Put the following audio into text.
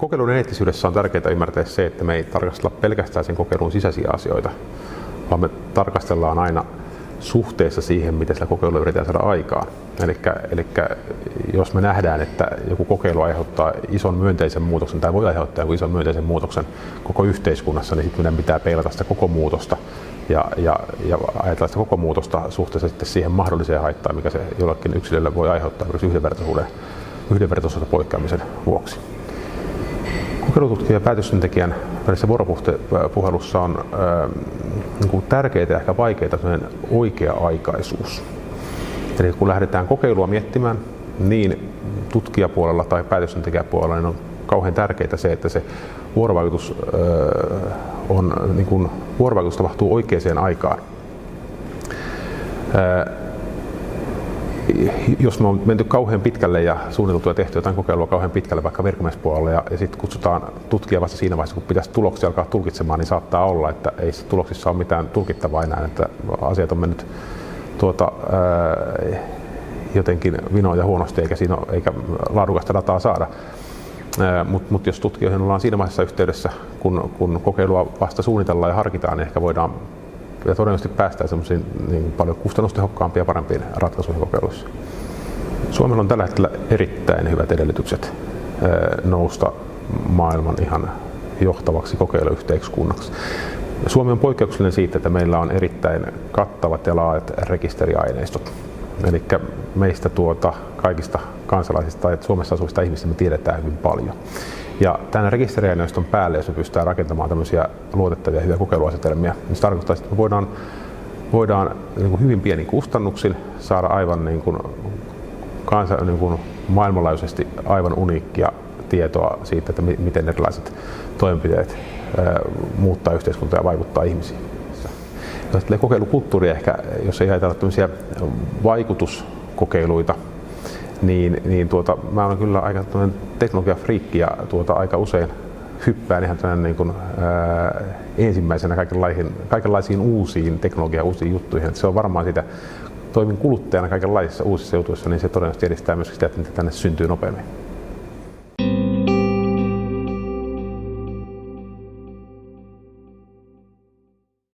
Kokeilun eettisyydessä on tärkeää ymmärtää se, että me ei tarkastella pelkästään sen kokeilun sisäisiä asioita, vaan me tarkastellaan aina suhteessa siihen, miten sillä kokeilulla yritetään saada aikaan. Eli jos me nähdään, että joku kokeilu aiheuttaa ison myönteisen muutoksen tai voi aiheuttaa joku ison myönteisen muutoksen koko yhteiskunnassa, niin sitten meidän pitää peilata sitä koko muutosta ja ajatella sitä koko muutosta suhteessa sitten siihen mahdolliseen haittaan, mikä se jollekin yksilölle voi aiheuttaa yhdenvertaisuuden poikkeamisen vuoksi. Kokeilututkijan ja päätöksentekijän välisessä vuoropuhelussa on tärkeää ja ehkä vaikeaa oikea-aikaisuus. Eli kun lähdetään kokeilua miettimään, niin tutkijapuolella tai päätöksentekijäpuolella niin on kauhean tärkeää se, että se vuorovaikutus, vuorovaikutus tapahtuu oikeaan aikaan. Jos me on menty kauhean pitkälle ja suunniteltu ja tehty jotain kokeilua kauhean pitkälle vaikka virkamiespuolella ja sitten kutsutaan tutkija vasta siinä vaiheessa, kun pitäisi tuloksia alkaa tulkitsemaan, niin saattaa olla, että ei tuloksissa ole mitään tulkittavaa enää, että asiat on mennyt jotenkin vinoja huonosti eikä laadukasta dataa saada. Mutta jos tutkijoihin ollaan siinä vaiheessa yhteydessä, kun kokeilua vasta suunnitellaan ja harkitaan, niin ehkä voidaan ja todennäköisesti päästään semmoisiin niin paljon kustannustehokkaampia ja parempiin ratkaisuihin kokeiluissa. Suomella on tällä hetkellä erittäin hyvät edellytykset nousta maailman ihan johtavaksi kokeiluyhteiskunnaksi. Suomi on poikkeuksellinen siitä, että meillä on erittäin kattavat ja laajat rekisteriaineistot. Eli meistä kaikista kansalaisista tai Suomessa asuvista ihmisistä me tiedetään hyvin paljon. Ja tämän rekisteriaineiston päälle, jos me pystytään rakentamaan tämmöisiä luotettavia hyviä kokeiluasetelmia, niin se tarkoittaa, että me voidaan hyvin pienin kustannuksin saada aivan maailmanlaajuisesti aivan uniikkia tietoa siitä, että miten erilaiset toimenpiteet muuttaa yhteiskuntaa ja vaikuttaa ihmisiin. Kokeilukulttuuri ehkä, jos ei ajatella tämmöisiä vaikutuskokeiluita, niin mä olen kyllä aika teknologiafriikki ja aika usein hyppään ihan ensimmäisenä kaikenlaisiin uusiin uusiin juttuihin. Et se on varmaan sitä, toimin kuluttajana kaikenlaisissa uusissa jutuissa, niin se todennäköisesti edistää myös sitä, että niitä tänne syntyy nopeammin.